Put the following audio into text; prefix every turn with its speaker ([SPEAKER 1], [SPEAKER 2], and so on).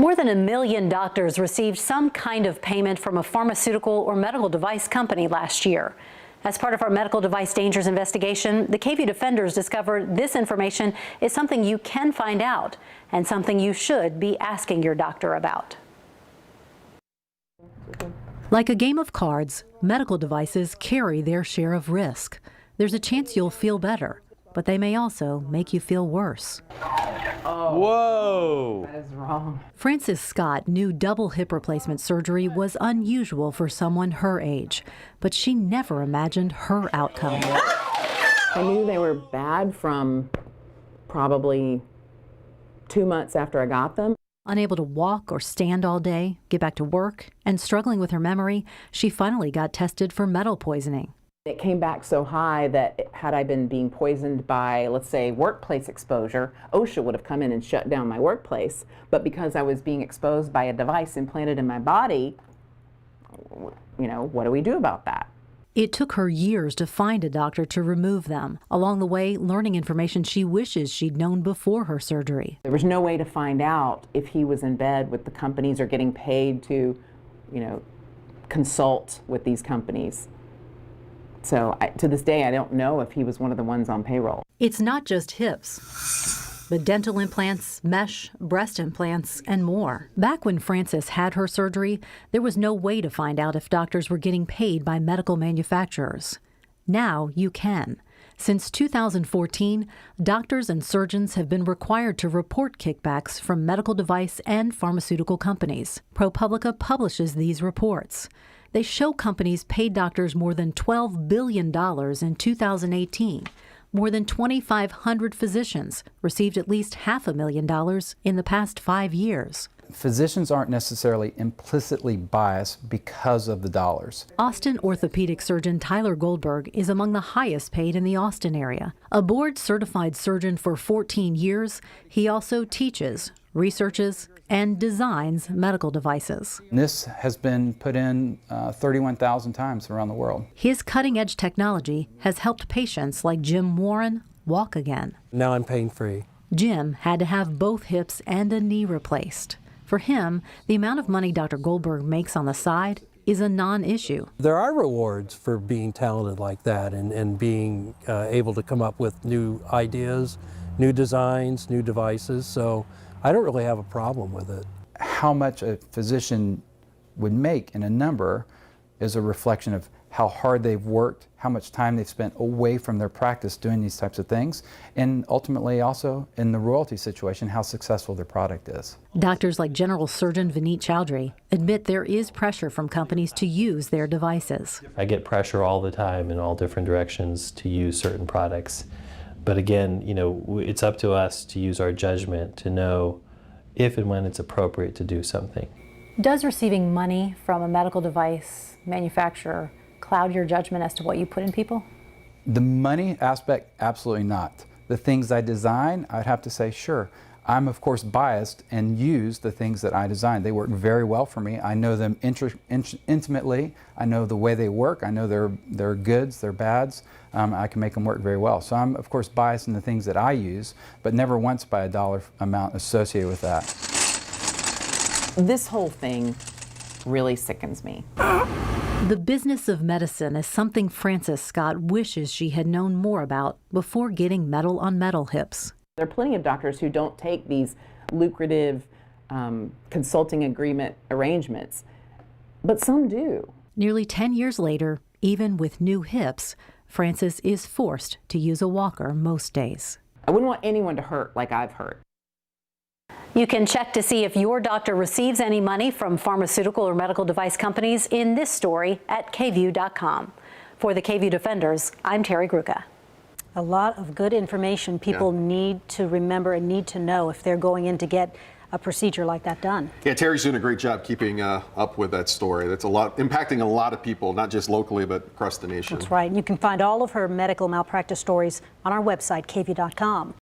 [SPEAKER 1] More than 1 million doctors received some kind of payment from a pharmaceutical or medical device company last year. As part of our medical device dangers investigation, the KVUE defenders discovered this information is something you can find out and something you should be asking your doctor about. Like a game of cards, medical devices carry their share of risk. There's a chance you'll feel better, but they may also make you feel worse.
[SPEAKER 2] Oh, whoa!
[SPEAKER 3] That is wrong.
[SPEAKER 1] Frances Scott knew double hip replacement surgery was unusual for someone her age, but she never imagined her outcome.
[SPEAKER 3] I knew they were bad from probably 2 months after I got them.
[SPEAKER 1] Unable to walk or stand all day, get back to work, and struggling with her memory, she finally got tested for metal poisoning.
[SPEAKER 3] It came back so high that had I been being poisoned by, let's say, workplace exposure, OSHA would have come in and shut down my workplace. But because I was being exposed by a device implanted in my body, you know, what do we do about that?
[SPEAKER 1] It took her years to find a doctor to remove them. Along the way, learning information she wishes she'd known before her surgery.
[SPEAKER 3] There was no way to find out if he was in bed with the companies or getting paid to, you know, consult with these companies. So to this day, I don't know if he was one of the ones on payroll.
[SPEAKER 1] It's not just hips, but dental implants, mesh, breast implants, and more. Back when Frances had her surgery, there was no way to find out if doctors were getting paid by medical manufacturers. Now you can. Since 2014, doctors and surgeons have been required to report kickbacks from medical device and pharmaceutical companies. ProPublica publishes these reports. They show companies paid doctors more than $12 billion in 2018. More than 2,500 physicians received at least $500,000 in the past 5 years.
[SPEAKER 4] Physicians aren't necessarily implicitly biased because of the dollars.
[SPEAKER 1] Austin orthopedic surgeon Tyler Goldberg is among the highest paid in the Austin area. A board-certified surgeon for 14 years, he also teaches, researches, and designs medical devices.
[SPEAKER 4] This has been put in 31,000 times around the world.
[SPEAKER 1] His cutting-edge technology has helped patients like Jim Warren walk again.
[SPEAKER 5] Now I'm pain-free.
[SPEAKER 1] Jim had to have both hips and a knee replaced. For him, the amount of money Dr. Goldberg makes on the side is a non-issue.
[SPEAKER 5] There are rewards for being talented like that and being able to come up with new ideas, new designs, new devices, so I don't really have a problem with it.
[SPEAKER 4] How much a physician would make in a number is a reflection of how hard they've worked, how much time they've spent away from their practice doing these types of things, and ultimately also in the royalty situation, how successful their product is.
[SPEAKER 1] Doctors like General Surgeon Vineet Chowdhury admit there is pressure from companies to use their devices.
[SPEAKER 6] I get pressure all the time in all different directions to use certain products. But again, you know, it's up to us to use our judgment to know if and when it's appropriate to do something.
[SPEAKER 1] Does receiving money from a medical device manufacturer cloud your judgment as to what you put in people?
[SPEAKER 4] The money aspect, absolutely not. The things I design, I'd have to say, sure. I'm of course biased and use the things that I design. They work very well for me. I know them intimately. I know the way they work. I know their goods, their bads. I can make them work very well. So I'm of course biased in the things that I use, but never once by a dollar amount associated with that.
[SPEAKER 3] This whole thing really sickens me.
[SPEAKER 1] The business of medicine is something Frances Scott wishes she had known more about before getting metal on metal hips.
[SPEAKER 3] There are plenty of doctors who don't take these lucrative consulting agreement arrangements, but some do.
[SPEAKER 1] Nearly 10 years later, even with new hips, Frances is forced to use a walker most days.
[SPEAKER 3] I wouldn't want anyone to hurt like I've hurt.
[SPEAKER 1] You can check to see if your doctor receives any money from pharmaceutical or medical device companies in this story at KVUE.com. For the KVUE Defenders, I'm Terry Gruca.
[SPEAKER 7] A lot of good information people need to remember and need to know if they're going in to get a procedure like that done.
[SPEAKER 2] Yeah, Terry's doing a great job keeping up with that story. That's impacting a lot of people, not just locally, but across the nation.
[SPEAKER 7] That's right. And you can find all of her medical malpractice stories on our website, KVUE.com.